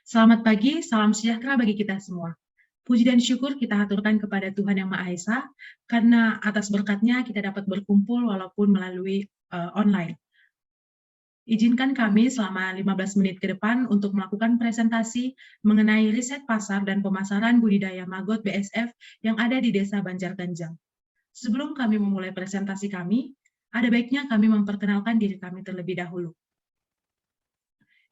Selamat pagi, salam sejahtera bagi kita semua. Puji dan syukur kita haturkan kepada Tuhan Yang Maha Esa, karena atas berkat-Nya kita dapat berkumpul walaupun melalui online. Izinkan kami selama 15 menit ke depan untuk melakukan presentasi mengenai riset pasar dan pemasaran budidaya maggot BSF yang ada di Desa Banjarganjang. Sebelum kami memulai presentasi kami, ada baiknya kami memperkenalkan diri kami terlebih dahulu.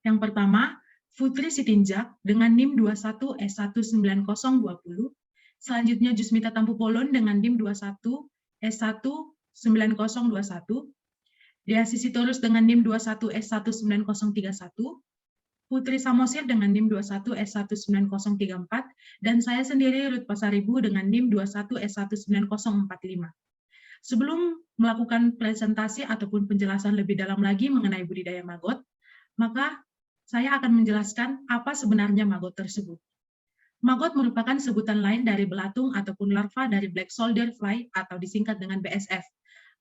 Yang pertama, Putri Sitinjak dengan NIM 21S19020. Selanjutnya Jusmita Tampu Polon dengan NIM 21S19021. Dea Sitorus dengan NIM 21S19031. Putri Samosir dengan NIM 21S19034. Dan saya sendiri Ruth Pasaribu dengan NIM 21S19045. Sebelum melakukan presentasi ataupun penjelasan lebih dalam lagi mengenai budidaya maggot, maka saya akan menjelaskan apa sebenarnya maggot tersebut. Maggot merupakan sebutan lain dari belatung ataupun larva dari black soldier fly atau disingkat dengan BSF.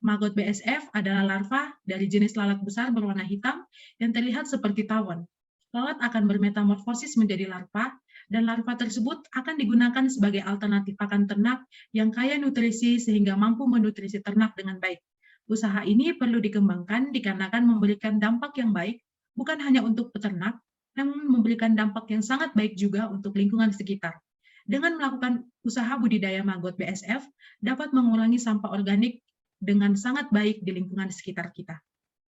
Maggot BSF adalah larva dari jenis lalat besar berwarna hitam yang terlihat seperti tawon. Lalat akan bermetamorfosis menjadi larva, dan larva tersebut akan digunakan sebagai alternatif pakan ternak yang kaya nutrisi sehingga mampu menutrisi ternak dengan baik. Usaha ini perlu dikembangkan dikarenakan memberikan dampak yang baik bukan hanya untuk peternak, namun memberikan dampak yang sangat baik juga untuk lingkungan sekitar. Dengan melakukan usaha budidaya maggot BSF, dapat mengurangi sampah organik dengan sangat baik di lingkungan sekitar kita.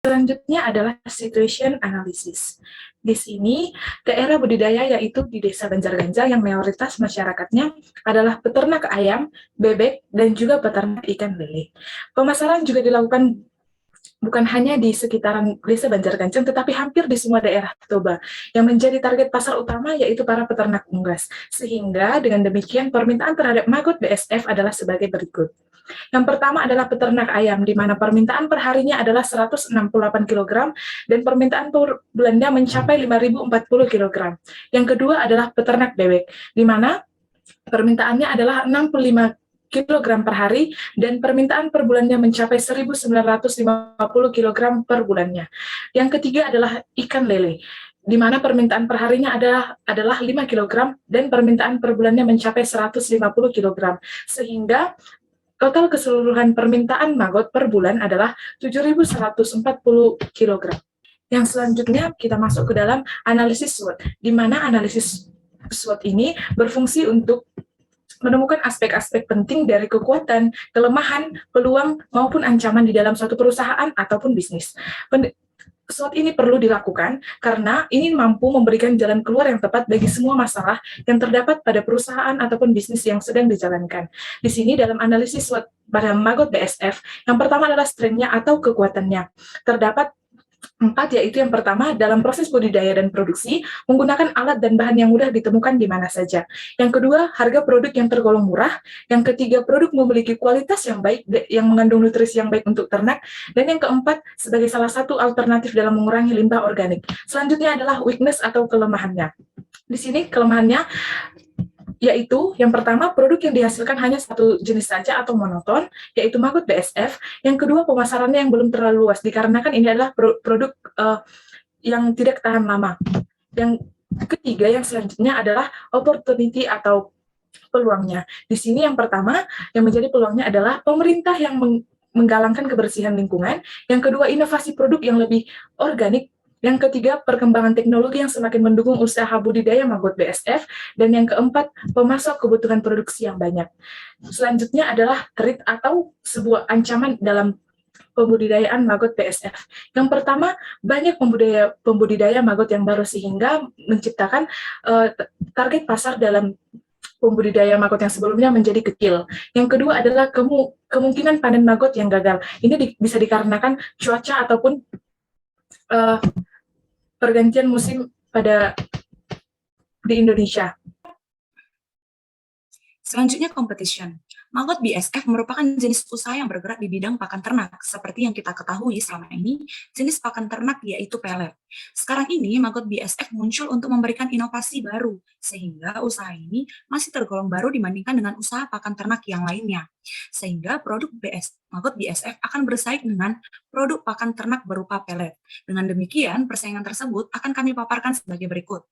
Selanjutnya adalah situation analysis. Di sini, daerah budidaya yaitu di Desa Banjarganjang yang mayoritas masyarakatnya adalah peternak ayam, bebek, dan juga peternak ikan lele. Pemasaran juga dilakukan bukan hanya di sekitaran Desa Banjarganjang, tetapi hampir di semua daerah Toba. Yang menjadi target pasar utama yaitu para peternak unggas. Sehingga dengan demikian permintaan terhadap maggot BSF adalah sebagai berikut. Yang pertama adalah peternak ayam, di mana permintaan per harinya adalah 168 kg dan permintaan per bulannya mencapai 5.040 kg. Yang kedua adalah peternak bebek, di mana permintaannya adalah 65 kg per hari dan permintaan per bulannya mencapai 1.950 kg per bulannya. Yang ketiga adalah ikan lele, di mana permintaan per harinya adalah 5 kg dan permintaan per bulannya mencapai 150 kg. Sehingga total keseluruhan permintaan maggot per bulan adalah 7.140 kg. Yang selanjutnya kita masuk ke dalam analisis SWOT, di mana analisis SWOT ini berfungsi untuk menemukan aspek-aspek penting dari kekuatan, kelemahan, peluang, maupun ancaman di dalam suatu perusahaan ataupun bisnis. SWOT ini perlu dilakukan karena ini mampu memberikan jalan keluar yang tepat bagi semua masalah yang terdapat pada perusahaan ataupun bisnis yang sedang dijalankan. Di sini dalam analisis SWOT pada maggot BSF, yang pertama adalah strength-nya atau kekuatannya. Terdapat 4, yaitu yang pertama, dalam proses budidaya dan produksi, menggunakan alat dan bahan yang mudah ditemukan di mana saja. Yang kedua, harga produk yang tergolong murah. Yang ketiga, produk memiliki kualitas yang baik, yang mengandung nutrisi yang baik untuk ternak. Dan yang keempat, sebagai salah satu alternatif dalam mengurangi limbah organik. Selanjutnya adalah weakness atau kelemahannya. Di sini kelemahannya yaitu yang pertama, produk yang dihasilkan hanya satu jenis saja atau monoton, yaitu maggot BSF. Yang kedua, pemasarannya yang belum terlalu luas, dikarenakan ini adalah produk yang tidak tahan lama. Yang ketiga, yang selanjutnya adalah opportunity atau peluangnya. Di sini yang pertama, yang menjadi peluangnya adalah pemerintah yang menggalangkan kebersihan lingkungan. Yang kedua, inovasi produk yang lebih organik. Yang ketiga, perkembangan teknologi yang semakin mendukung usaha budidaya maggot BSF. Dan yang keempat, pemasok kebutuhan produksi yang banyak. Selanjutnya adalah threat atau sebuah ancaman dalam pembudidayaan maggot BSF. Yang pertama, banyak pembudidaya maggot yang baru sehingga menciptakan target pasar dalam pembudidaya maggot yang sebelumnya menjadi kecil. Yang kedua adalah kemungkinan panen maggot yang gagal. Ini bisa dikarenakan cuaca ataupun pergantian musim di Indonesia. Selanjutnya competition. Maggot BSF merupakan jenis usaha yang bergerak di bidang pakan ternak. Seperti yang kita ketahui selama ini, jenis pakan ternak yaitu pelet. Sekarang ini, maggot BSF muncul untuk memberikan inovasi baru, sehingga usaha ini masih tergolong baru dibandingkan dengan usaha pakan ternak yang lainnya. Sehingga produk maggot BSF akan bersaing dengan produk pakan ternak berupa pelet. Dengan demikian, persaingan tersebut akan kami paparkan sebagai berikut.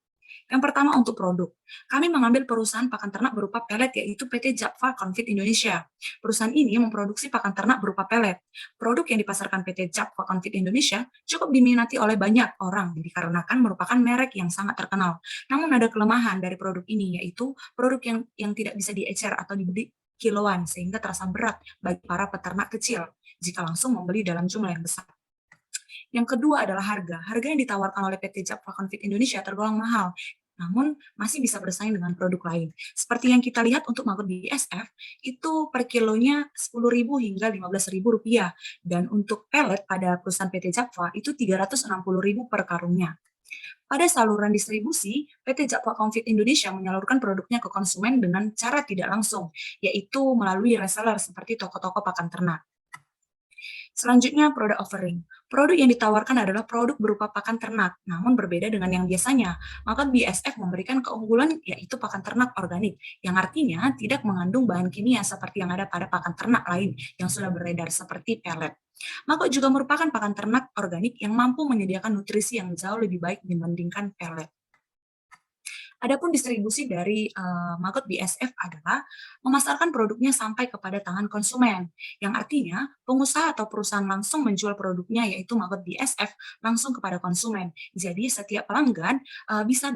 Yang pertama untuk produk. Kami mengambil perusahaan pakan ternak berupa pelet yaitu PT Japfa Confit Indonesia. Perusahaan ini memproduksi pakan ternak berupa pelet. Produk yang dipasarkan PT Japfa Confit Indonesia cukup diminati oleh banyak orang dikarenakan merupakan merek yang sangat terkenal. Namun ada kelemahan dari produk ini yaitu produk yang tidak bisa diecer atau dibeli kiloan sehingga terasa berat bagi para peternak kecil jika langsung membeli dalam jumlah yang besar. Yang kedua adalah harga. Harga yang ditawarkan oleh PT Japfa Confit Indonesia tergolong mahal, namun masih bisa bersaing dengan produk lain. Seperti yang kita lihat untuk maggot BSF, itu per kilonya Rp10.000 hingga Rp15.000, dan untuk pelet pada perusahaan PT Japfa itu Rp360.000 per karungnya. Pada saluran distribusi, PT Japfa Confit Indonesia menyalurkan produknya ke konsumen dengan cara tidak langsung, yaitu melalui reseller seperti toko-toko pakan ternak. Selanjutnya, produk offering. Produk yang ditawarkan adalah produk berupa pakan ternak, namun berbeda dengan yang biasanya. Maka BSF memberikan keunggulan yaitu pakan ternak organik, yang artinya tidak mengandung bahan kimia seperti yang ada pada pakan ternak lain yang sudah beredar seperti pelet. Maka juga merupakan pakan ternak organik yang mampu menyediakan nutrisi yang jauh lebih baik dibandingkan pelet. Adapun distribusi dari maggot BSF adalah memasarkan produknya sampai kepada tangan konsumen, yang artinya pengusaha atau perusahaan langsung menjual produknya yaitu maggot BSF langsung kepada konsumen. Jadi setiap pelanggan bisa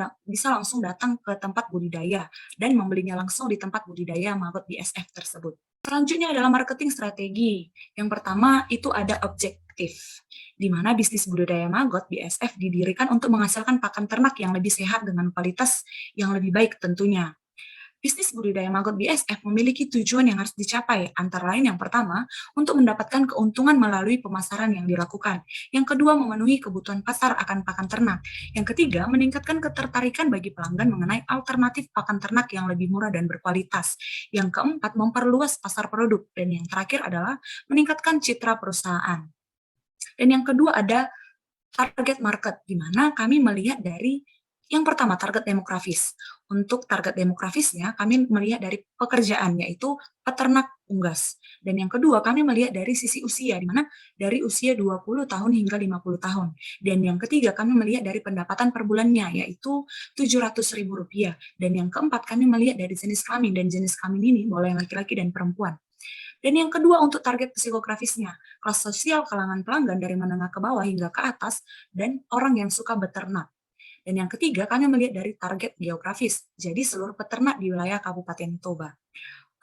langsung datang ke tempat budidaya dan membelinya langsung di tempat budidaya maggot BSF tersebut. Selanjutnya adalah marketing strategi. Yang pertama itu ada objektif, di mana bisnis budidaya maggot BSF didirikan untuk menghasilkan pakan ternak yang lebih sehat dengan kualitas yang lebih baik tentunya. Bisnis budidaya maggot BSF memiliki tujuan yang harus dicapai, antara lain yang pertama, untuk mendapatkan keuntungan melalui pemasaran yang dilakukan. Yang kedua, memenuhi kebutuhan pasar akan pakan ternak. Yang ketiga, meningkatkan ketertarikan bagi pelanggan mengenai alternatif pakan ternak yang lebih murah dan berkualitas. Yang keempat, memperluas pasar produk. Dan yang terakhir adalah meningkatkan citra perusahaan. Dan yang kedua ada target market, di mana kami melihat dari yang pertama, target demografis. Untuk target demografisnya, kami melihat dari pekerjaan, yaitu peternak unggas. Dan yang kedua, kami melihat dari sisi usia, di mana dari usia 20 tahun hingga 50 tahun. Dan yang ketiga, kami melihat dari pendapatan per bulannya, yaitu Rp700.000. Dan yang keempat, kami melihat dari jenis kelamin, dan jenis kelamin ini boleh laki-laki dan perempuan. Dan yang kedua, untuk target psikografisnya, kelas sosial kalangan pelanggan dari menengah ke bawah hingga ke atas, dan orang yang suka beternak. Dan yang ketiga, kami melihat dari target geografis, jadi seluruh peternak di wilayah Kabupaten Toba.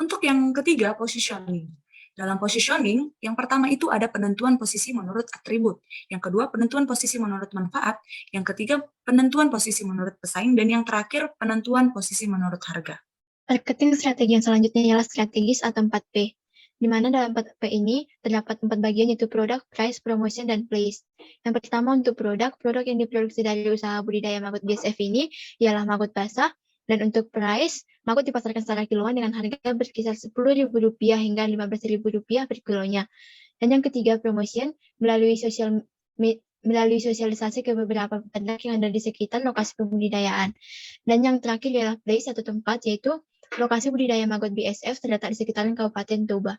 Untuk yang ketiga, positioning. Dalam positioning, yang pertama itu ada penentuan posisi menurut atribut, yang kedua penentuan posisi menurut manfaat, yang ketiga penentuan posisi menurut pesaing, dan yang terakhir penentuan posisi menurut harga. Marketing strategi yang selanjutnya ialah strategis atau 4P, di mana dalam 4P ini terdapat 4 bagian yaitu product, price, promotion, dan place. Yang pertama untuk produk yang diproduksi dari usaha budidaya maggot BSF ini ialah maggot basah, dan untuk price, maggot dipasarkan secara kiloan dengan harga berkisar Rp10.000 hingga Rp15.000 per kilonya. Dan yang ketiga promotion, melalui sosialisasi ke beberapa peternak yang ada di sekitar lokasi pembudidayaan. Dan yang terakhir ialah place atau tempat, yaitu lokasi budidaya maggot BSF terletak di sekitaran Kabupaten Toba.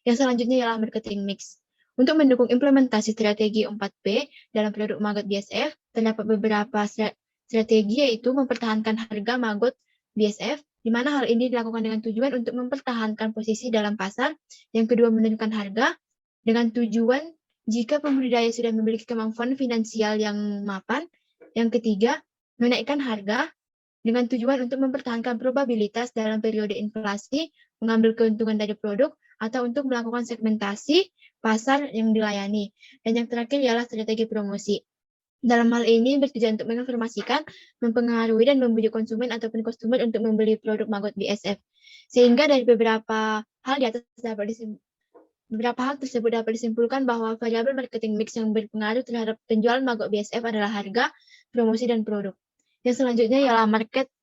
Yang selanjutnya ialah marketing mix. Untuk mendukung implementasi strategi 4P dalam produk maggot BSF, terdapat beberapa strategi, yaitu mempertahankan harga maggot BSF, di mana hal ini dilakukan dengan tujuan untuk mempertahankan posisi dalam pasar. Yang kedua, menurunkan harga dengan tujuan jika pembudidaya sudah memiliki kemampuan finansial yang mapan. Yang ketiga, menaikkan harga dengan tujuan untuk mempertahankan probabilitas dalam periode inflasi, mengambil keuntungan dari produk, atau untuk melakukan segmentasi pasar yang dilayani. Dan yang terakhir ialah strategi promosi. Dalam hal ini bertujuan untuk menginformasikan, mempengaruhi, dan membujuk konsumen ataupun customer untuk membeli produk maggot BSF. Sehingga dari beberapa hal tersebut dapat disimpulkan bahwa variabel marketing mix yang berpengaruh terhadap penjualan maggot BSF adalah harga, promosi, dan produk. Yang selanjutnya ialah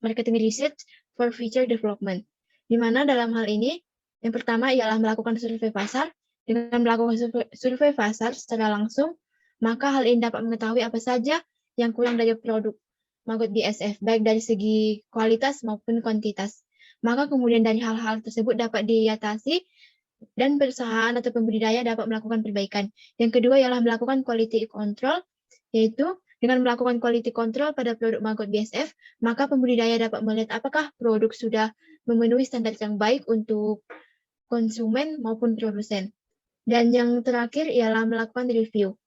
marketing research for future development, di mana dalam hal ini yang pertama ialah melakukan survei pasar. Dengan melakukan survei pasar secara langsung, maka hal ini dapat mengetahui apa saja yang kurang dari produk maggot BSF, baik dari segi kualitas maupun kuantitas. Maka kemudian dari hal-hal tersebut dapat diatasi dan perusahaan atau pembudidaya dapat melakukan perbaikan. Yang kedua ialah melakukan quality control, yaitu Dengan melakukan quality control pada produk Maggot BSF, maka pembudidaya dapat melihat apakah produk sudah memenuhi standar yang baik untuk konsumen maupun produsen. Dan yang terakhir ialah melakukan review,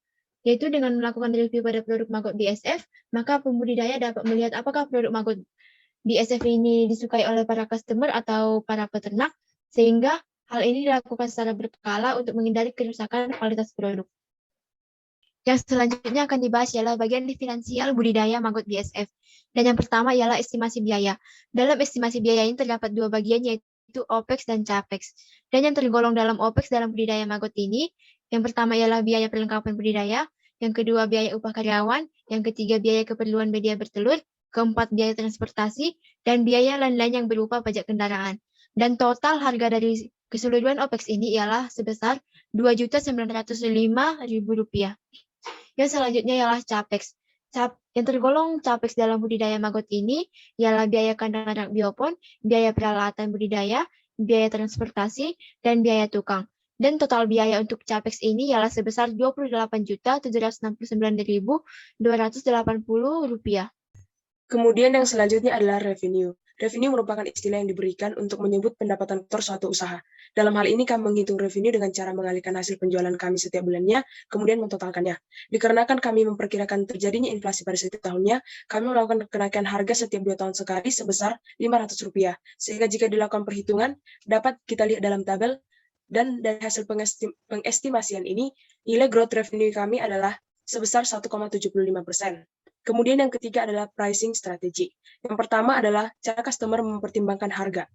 yaitu dengan melakukan review pada produk Maggot BSF, maka pembudidaya dapat melihat apakah produk Maggot BSF ini disukai oleh para customer atau para peternak, sehingga hal ini dilakukan secara berkala untuk menghindari kerusakan kualitas produk. Yang selanjutnya akan dibahas ialah bagian finansial budidaya Maggot BSF. Dan yang pertama ialah estimasi biaya. Dalam estimasi biaya ini terdapat dua bagian, yaitu OPEX dan CAPEX. Dan yang tergolong dalam OPEX dalam budidaya Maggot ini, yang pertama ialah biaya perlengkapan budidaya, yang kedua biaya upah karyawan, yang ketiga biaya keperluan media bertelur, keempat biaya transportasi, dan biaya lain-lain yang berupa pajak kendaraan. Dan total harga dari keseluruhan OPEX ini ialah sebesar Rp2.905.000. Yang selanjutnya ialah CAPEX. Yang tergolong CAPEX dalam budidaya Maggot ini ialah biaya kandang anak biopon, biaya peralatan budidaya, biaya transportasi, dan biaya tukang. Dan total biaya untuk CAPEX ini ialah sebesar Rp28.769.280. Kemudian yang selanjutnya adalah revenue. Revenue merupakan istilah yang diberikan untuk menyebut pendapatan kotor suatu usaha. Dalam hal ini kami menghitung revenue dengan cara mengalihkan hasil penjualan kami setiap bulannya, kemudian mentotalkannya. Dikarenakan kami memperkirakan terjadinya inflasi pada setiap tahunnya, kami melakukan kenaikan harga setiap 2 tahun sekali sebesar Rp500. Sehingga jika dilakukan perhitungan, dapat kita lihat dalam tabel, dan dari hasil pengestimasian ini, nilai growth revenue kami adalah sebesar 1,75%. Kemudian yang ketiga adalah pricing strategy. Yang pertama adalah cara customer mempertimbangkan harga.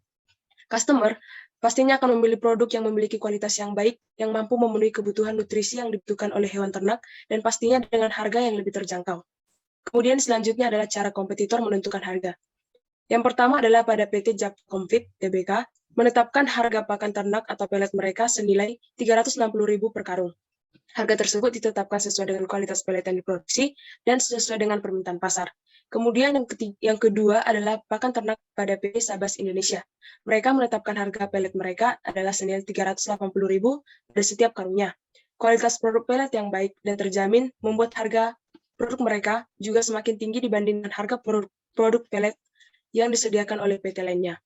Customer pastinya akan memilih produk yang memiliki kualitas yang baik, yang mampu memenuhi kebutuhan nutrisi yang dibutuhkan oleh hewan ternak, dan pastinya dengan harga yang lebih terjangkau. Kemudian selanjutnya adalah cara kompetitor menentukan harga. Yang pertama adalah pada PT Japcomfit Tbk menetapkan harga pakan ternak atau pelet mereka senilai Rp360.000 per karung. Harga tersebut ditetapkan sesuai dengan kualitas pelet yang diproduksi dan sesuai dengan permintaan pasar. Kemudian yang kedua adalah pakan ternak pada PT Sabas Indonesia. Mereka menetapkan harga pelet mereka adalah senilai Rp380.000 pada setiap karungnya. Kualitas produk pelet yang baik dan terjamin membuat harga produk mereka juga semakin tinggi dibandingkan harga produk pelet yang disediakan oleh PT lainnya.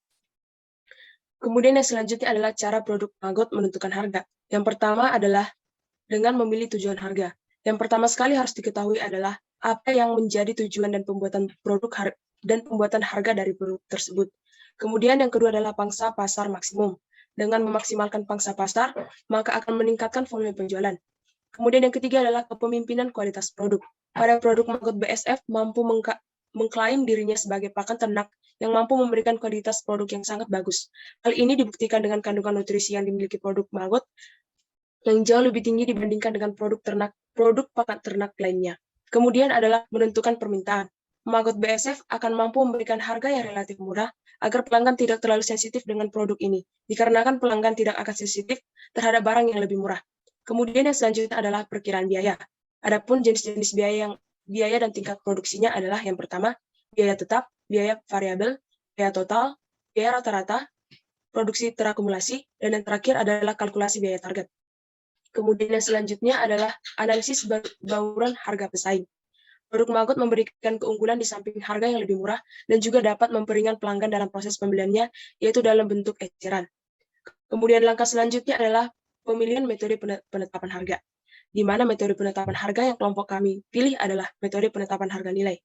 Kemudian yang selanjutnya adalah cara produk Maggot menentukan harga. Yang pertama adalah dengan memilih tujuan harga. Yang pertama sekali harus diketahui adalah apa yang menjadi tujuan dan pembuatan produk dan pembuatan harga dari produk tersebut. Kemudian yang kedua adalah pangsa pasar maksimum. Dengan memaksimalkan pangsa pasar, maka akan meningkatkan volume penjualan. Kemudian yang ketiga adalah kepemimpinan kualitas produk. Pada produk Maggot BSF mampu mengklaim dirinya sebagai pakan ternak yang mampu memberikan kualitas produk yang sangat bagus. Hal ini dibuktikan dengan kandungan nutrisi yang dimiliki produk Maggot yang jauh lebih tinggi dibandingkan dengan produk pakan ternak lainnya. Kemudian adalah menentukan permintaan. Maggot BSF akan mampu memberikan harga yang relatif murah agar pelanggan tidak terlalu sensitif dengan produk ini, dikarenakan pelanggan tidak akan sensitif terhadap barang yang lebih murah. Kemudian yang selanjutnya adalah perkiraan biaya. Adapun jenis-jenis biaya dan tingkat produksinya adalah yang pertama, biaya tetap, biaya variabel, biaya total, biaya rata-rata, produksi terakumulasi, dan yang terakhir adalah kalkulasi biaya target. Kemudian yang selanjutnya adalah analisis bauran harga pesaing. Produk Maggot memberikan keunggulan di samping harga yang lebih murah dan juga dapat memperingan pelanggan dalam proses pembeliannya, yaitu dalam bentuk eceran. Kemudian langkah selanjutnya adalah pemilihan metode penetapan harga, di mana metode penetapan harga yang kelompok kami pilih adalah metode penetapan harga nilai.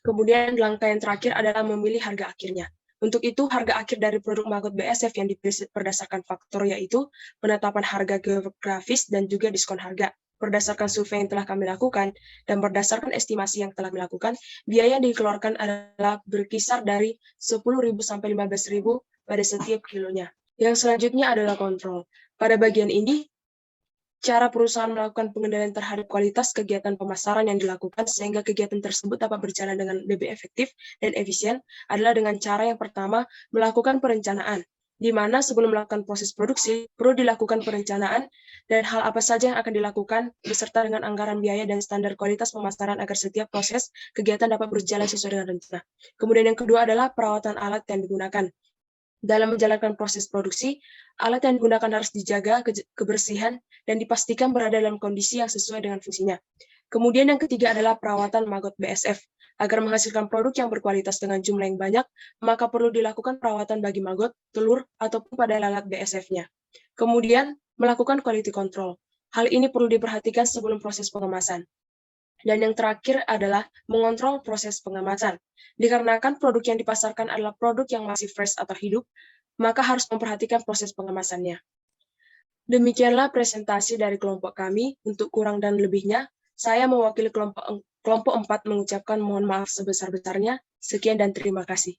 Kemudian langkah yang terakhir adalah memilih harga akhirnya. Untuk itu, harga akhir dari produk Maggot BSF yang dipilih berdasarkan faktor yaitu penetapan harga geografis dan juga diskon harga. Berdasarkan survei yang telah kami lakukan dan berdasarkan estimasi yang telah dilakukan, biaya yang dikeluarkan adalah berkisar dari Rp10.000 sampai Rp15.000 pada setiap kilonya. Yang selanjutnya adalah kontrol. Pada bagian ini, cara perusahaan melakukan pengendalian terhadap kualitas kegiatan pemasaran yang dilakukan sehingga kegiatan tersebut dapat berjalan dengan lebih efektif dan efisien adalah dengan cara yang pertama melakukan perencanaan, di mana sebelum melakukan proses produksi perlu dilakukan perencanaan dan hal apa saja yang akan dilakukan beserta dengan anggaran biaya dan standar kualitas pemasaran agar setiap proses kegiatan dapat berjalan sesuai dengan rencana. Kemudian yang kedua adalah perawatan alat yang digunakan. Dalam menjalankan proses produksi, alat yang digunakan harus dijaga kebersihan dan dipastikan berada dalam kondisi yang sesuai dengan fungsinya. Kemudian yang ketiga adalah perawatan maggot BSF. Agar menghasilkan produk yang berkualitas dengan jumlah yang banyak, maka perlu dilakukan perawatan bagi maggot, telur, ataupun pada lalat BSF-nya. Kemudian, melakukan quality control. Hal ini perlu diperhatikan sebelum proses pengemasan. Dan yang terakhir adalah mengontrol proses pengemasan. Dikarenakan produk yang dipasarkan adalah produk yang masih fresh atau hidup, maka harus memperhatikan proses pengemasannya. Demikianlah presentasi dari kelompok kami. Untuk kurang dan lebihnya, saya mewakili kelompok 4 mengucapkan mohon maaf sebesar-besarnya. Sekian dan terima kasih.